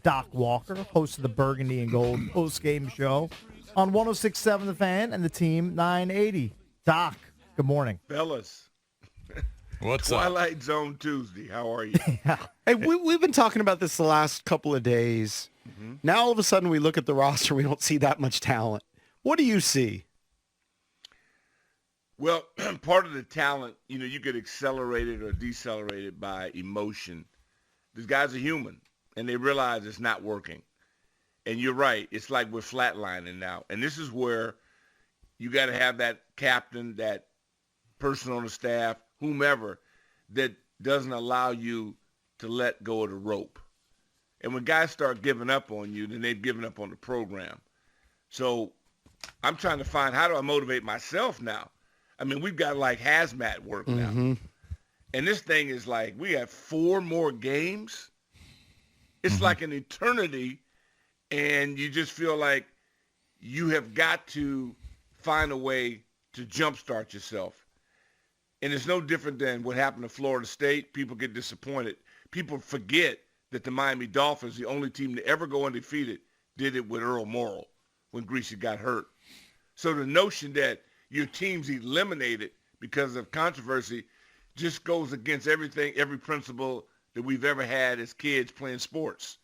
Doc Walker, host of the Burgundy and Gold post-game show on 106.7 The Fan and the Team 980. Doc, good morning. Fellas, What's Twilight Zone Tuesday. How are you? Hey, we've been talking about this the last couple of days. Mm-hmm. Now, all of a sudden, we look at the roster, we don't see that much talent. What do you see? Well, part of the talent, you get accelerated or decelerated by emotion. These guys are human, and they realize it's not working. And you're right. It's like we're flatlining now. And this is where you got to have that captain, that person on the staff, whomever, that doesn't allow you to let go of the rope. And when guys start giving up on you, then they've given up on the program. So I'm trying to find, how do I motivate myself now? I mean, we've got like hazmat work now. And this thing is like, we have 4 more games. It's like an eternity, and you just feel like you have got to find a way to jumpstart yourself. And it's no different than what happened to Florida State. People get disappointed. People forget that the Miami Dolphins, the only team to ever go undefeated, did it with Earl Morrall when Greasy got hurt. So the notion that your team's eliminated because of controversy just goes against everything, every principle that we've ever had as kids playing sports.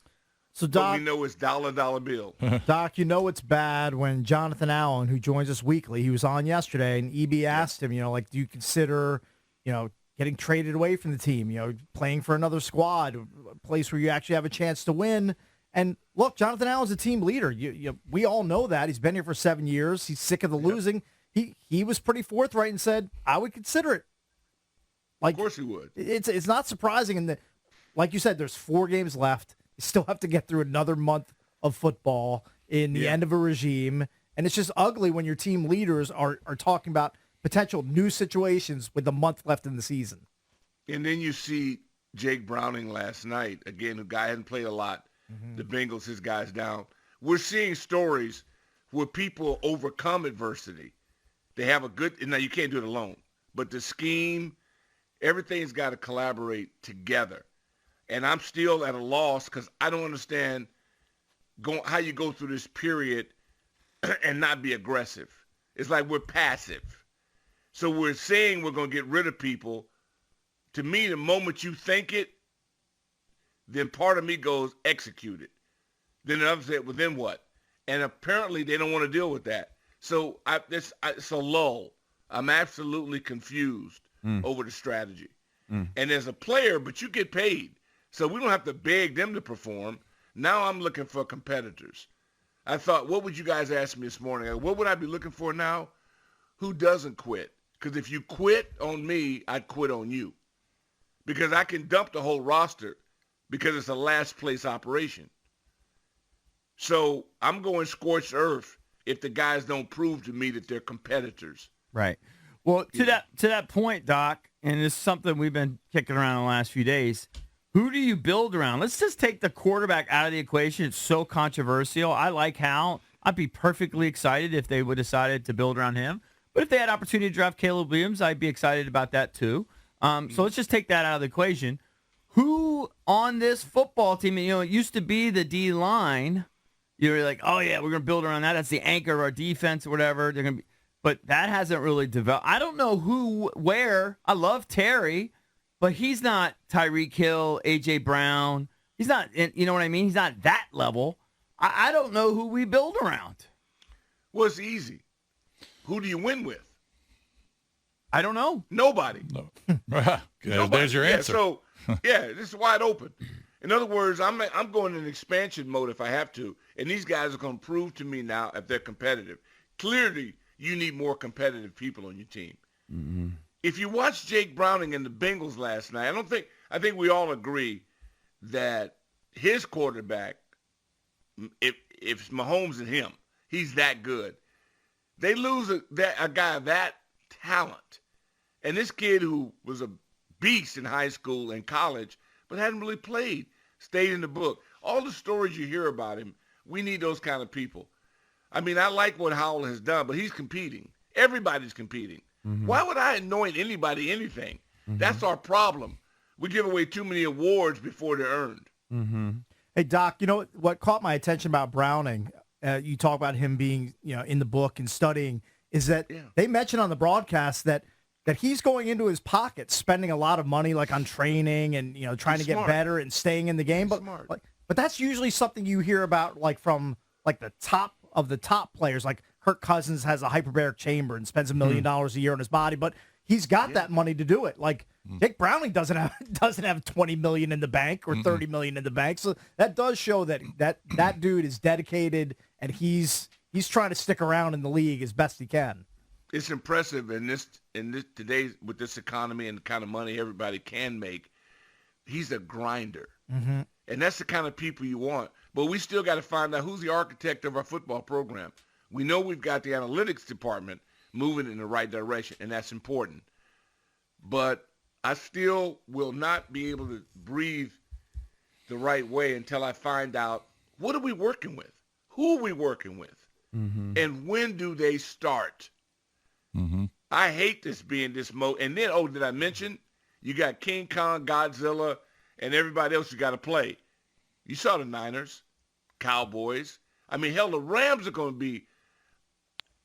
So, Doc, what we know is dollar bill. Doc, it's bad when Jonathan Allen, who joins us weekly, he was on yesterday, and EB asked him, do you consider, getting traded away from the team, playing for another squad, a place where you actually have a chance to win? And look, Jonathan Allen's a team leader. We all know that. He's been here for 7 years. He's sick of the losing. He was pretty forthright and said, I would consider it. Like, of course he would. It's not surprising. And like you said, there's 4 games left. You still have to get through another month of football in the end of a regime. And it's just ugly when your team leaders are talking about potential new situations with a month left in the season. And then you see Jake Browning last night. Again, a guy hadn't played a lot. The Bengals, his guys down. We're seeing stories where people overcome adversity. They have a good, now you can't do it alone, but the scheme, everything's got to collaborate together. And I'm still at a loss because I don't understand how you go through this period and not be aggressive. It's like we're passive. So we're saying we're going to get rid of people. To me, the moment you think it, then part of me goes, execute it. Then the other said, well, then what? And apparently they don't want to deal with that. So it's a lull. I'm absolutely confused over the strategy. And as a player, but you get paid. So we don't have to beg them to perform. Now I'm looking for competitors. I thought, what would you guys ask me this morning? What would I be looking for now? Who doesn't quit? Because if you quit on me, I'd quit on you. Because I can dump the whole roster because it's a last place operation. So I'm going scorched earth if the guys don't prove to me that they're competitors. Right. Well, to that point, Doc, and this is something we've been kicking around the last few days, who do you build around? Let's just take the quarterback out of the equation. It's so controversial. I like Hal. I'd be perfectly excited if they would decided to build around him. But if they had opportunity to draft Caleb Williams, I'd be excited about that too. So let's just take that out of the equation. Who on this football team, it used to be the D-line. You're like, oh, yeah, we're going to build around that. That's the anchor of our defense or whatever. They're going to be, but that hasn't really developed. I don't know where. I love Terry, but he's not Tyreek Hill, A.J. Brown. He's not, you know what I mean? He's not that level. I don't know who we build around. Well, it's easy. Who do you win with? I don't know. Nobody. No. There's your answer. So, this is wide open. In other words, I'm going in expansion mode if I have to, and these guys are going to prove to me now if they're competitive. Clearly, you need more competitive people on your team. Mm-hmm. If you watch Jake Browning and the Bengals last night, I think we all agree that his quarterback, if Mahomes and him, he's that good. They lose a guy of that talent. And this kid who was a beast in high school and college, but hadn't really played, stayed in the book. All the stories you hear about him, we need those kind of people. I mean, I like what Howell has done, but he's competing. Everybody's competing. Mm-hmm. Why would I anoint anybody anything? Mm-hmm. That's our problem. We give away too many awards before they're earned. Mm-hmm. Hey, Doc, you know what caught my attention about Browning? You talk about him being, in the book and studying, is that they mentioned on the broadcast that he's going into his pocket, spending a lot of money like on training and, trying to get better and staying in the game. But that's usually something you hear about from the top of the top players. Like Kirk Cousins has a hyperbaric chamber and spends $1 million a year on his body, but he's got that money to do it. Like Jake Browning doesn't have $20 million in the bank or $30 million in the bank. So that does show that dude is dedicated and he's trying to stick around in the league as best he can. It's impressive in this today with this economy and the kind of money everybody can make. He's a grinder, and that's the kind of people you want. But we still got to find out who's the architect of our football program. We know we've got the analytics department moving in the right direction, and that's important. But I still will not be able to breathe the right way until I find out what are we working with, who are we working with, and when do they start. I hate this being this mode. And then, did I mention you got King Kong, Godzilla, and everybody else you got to play. You saw the Niners, Cowboys. I mean, hell, the Rams are going to be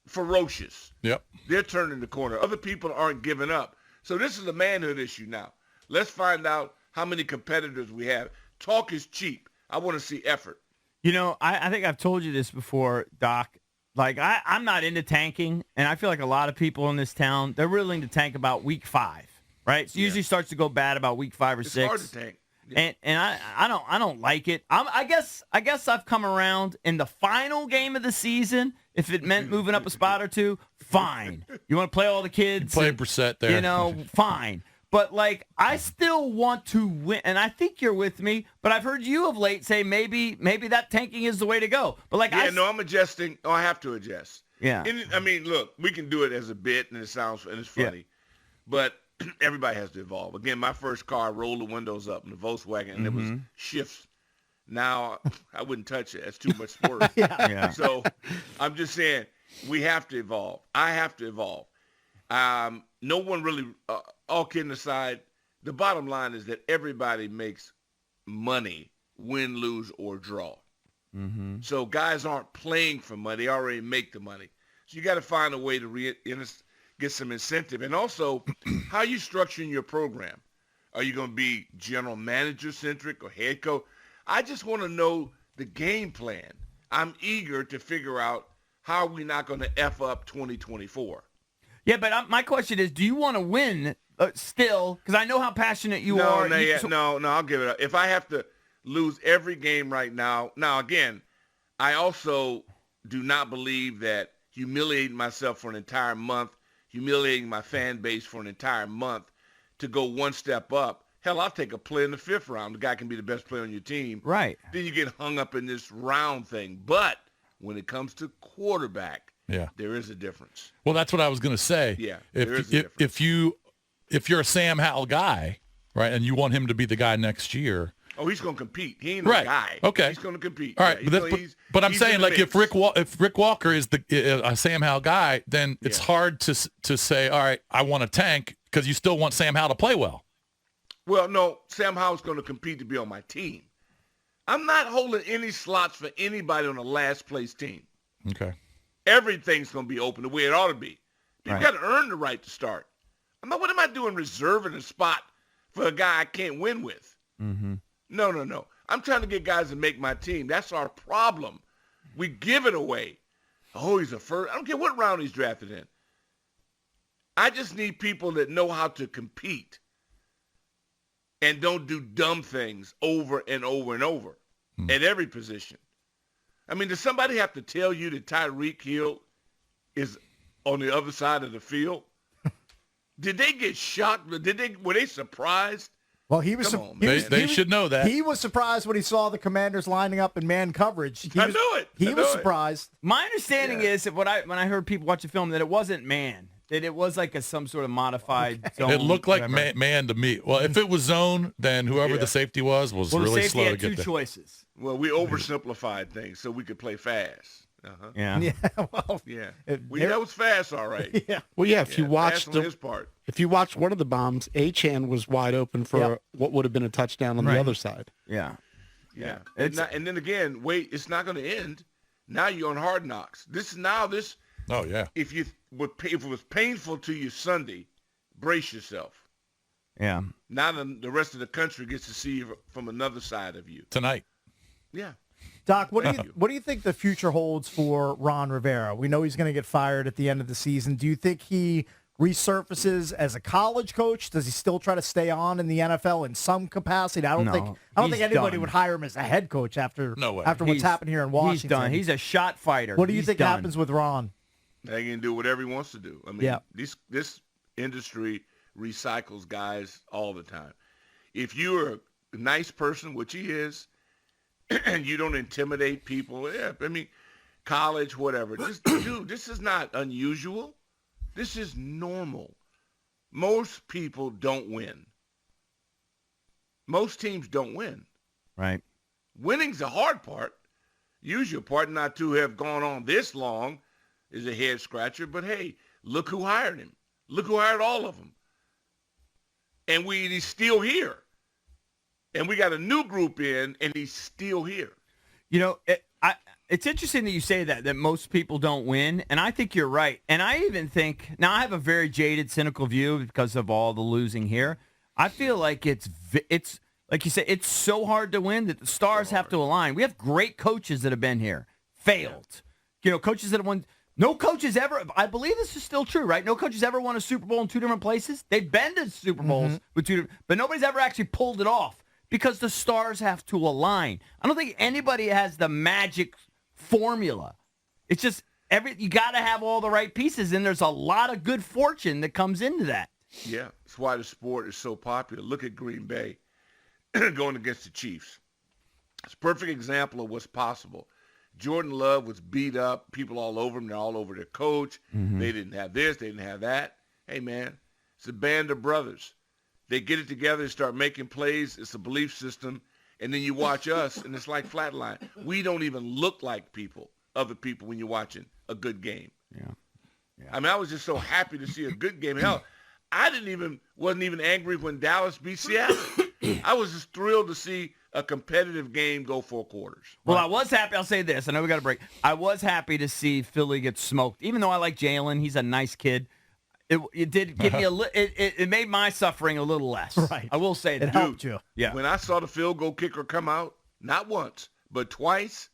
ferocious. Yep. They're turning the corner. Other people aren't giving up. So this is a manhood issue now. Let's find out how many competitors we have. Talk is cheap. I want to see effort. I think I've told you this before, Doc. Like, I'm not into tanking, and I feel like a lot of people in this town, they're willing to tank about week 5, right? It usually starts to go bad about week 5 or 6. It's hard to tank. Yeah. And I don't like it. I guess I've come around in the final game of the season. If it meant moving up a spot or two, fine. You want to play all the kids? Play Brissett there. Fine. But, I still want to win, and I think you're with me, but I've heard you of late say maybe that tanking is the way to go. But, I'm adjusting. I have to adjust. Yeah. And, look, we can do it as a bit, and it's funny. Yeah. But everybody has to evolve. Again, my first car, I rolled the windows up in the Volkswagen, and it was shifts. Now, I wouldn't touch it. That's too much sport. Yeah. So I'm just saying we have to evolve. I have to evolve. No one really, all kidding aside, the bottom line is that everybody makes money, win, lose, or draw. So guys aren't playing for money. They already make the money. So you got to find a way to get some incentive. And also, how are you structuring your program? Are you going to be general manager-centric or head coach? I just want to know the game plan. I'm eager to figure out how are we not going to F up 2024. Yeah, but my question is, do you want to win still? Because I know how passionate you are. No, I'll give it up. If I have to lose every game right now, again, I also do not believe that humiliating myself for an entire month, humiliating my fan base for an entire month to go one step up. Hell, I'll take a play in the 5th round. The guy can be the best player on your team. Right. Then you get hung up in this round thing. But when it comes to quarterback, there is a difference. Well, that's what I was going to say. Yeah, there is a difference. If you're a Sam Howell guy, right, and you want him to be the guy next year. Oh, he's going to compete. He ain't right. a guy. Okay. He's going to compete. All right, but I'm saying, like, if Rick Walker is a Sam Howell guy, then it's hard to say, all right, I want to tank because you still want Sam Howell to play well. Well, no, Sam Howell's going to compete to be on my team. I'm not holding any slots for anybody on the last place team. Okay. Everything's going to be open the way it ought to be. You've got to earn the right to start. What am I doing reserving a spot for a guy I can't win with? No. I'm trying to get guys to make my team. That's our problem. We give it away. Oh, he's a first. I don't care what round he's drafted in. I just need people that know how to compete and don't do dumb things over and over and over at every position. Does somebody have to tell you that Tyreek Hill is on the other side of the field? Did they get shocked? Were they surprised? Well, he was. They should know that. He was surprised when he saw the Commanders lining up in man coverage. I knew it. He was surprised. My understanding is that when I heard people watch the film that it wasn't man. That it was like some sort of modified zone. It looked like man to me. Well, if it was zone, then whoever the safety was really slow to get there. Two choices. Well, we oversimplified things so we could play fast. Yeah. Well, that was fast, all right. Yeah. Well, if you watched his part. If you watched one of the bombs, Achane was wide open for what would have been a touchdown on the other side. Yeah. Yeah. It's And then again, wait, it's not going to end. Now you're on Hard Knocks. This. Oh yeah. If it was painful to you Sunday, brace yourself. yeah. Now the rest of the country gets to see you from another side of you. Tonight. Yeah. Doc, what do you think the future holds for Ron Rivera? We know he's going to get fired at the end of the season. Do you think he resurfaces as a college coach? Does he still try to stay on in the NFL in some capacity? I don't No, think anybody done. would hire him as a head coach after No way. after what's He's- happened here in Washington. He's done. He's a shot fighter. What do you He's think done. happens with Ron? They can do whatever he wants to do. I mean, Yeah. this industry recycles guys all the time. If you're a nice person, which he is, and you don't intimidate people, yeah, I mean, college, whatever. Dude, this is not unusual. This is normal. Most people don't win. Most teams don't win. Right. Winning's the hard part. Usual part not to have gone on this long is a head scratcher, but hey, look who hired him. Look who hired all of them. And he's still here. And we got a new group in, and he's still here. You know, it's interesting that you say that most people don't win, and I think you're right. And I even think, now I have a very jaded, cynical view because of all the losing here. I feel like it's like you said, it's so hard to win that the stars have to align. We have great coaches that have been here, failed. Yeah. You know, coaches that have won. No coaches ever, I believe this is still true, right? No coaches ever won a Super Bowl in two different places. They've been to Super Bowls with two different, but nobody's ever actually pulled it off because the stars have to align. I don't think anybody has the magic formula. It's just you got to have all the right pieces, and there's a lot of good fortune that comes into that. Yeah, that's why the sport is so popular. Look at Green Bay going against the Chiefs. It's a perfect example of what's possible. Jordan Love was beat up. People all over him. They're all over their coach. They didn't have this. They didn't have that. Hey, man, it's a band of brothers. They get it together and start making plays. It's a belief system. And then you watch us, and it's like flatline. We don't even look like other people, when you're watching a good game. Yeah. I mean, I was just so happy to see a good game. Hell, I wasn't even angry when Dallas beat Seattle. I was just thrilled to see a competitive game go 4 quarters. Well, I was happy. I'll say this. I know we got to break. I was happy to see Philly get smoked. Even though I like Jalen, he's a nice kid. It did give me it made my suffering a little less. Right. I will say that. It helped you. Yeah. When I saw the field goal kicker come out, not once, but twice,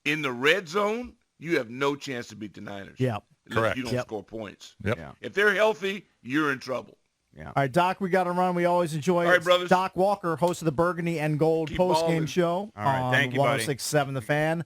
in the red zone, you have no chance to beat the Niners. Yeah. Correct. You don't score points. Yep. Yeah. If they're healthy, you're in trouble. Yeah. All right, Doc, we got to run. We always enjoy it. All right, brothers. Doc Walker, host of the Burgundy and Gold Keep post-game balling. show All right, on thank you, buddy. 106.7 The Fan.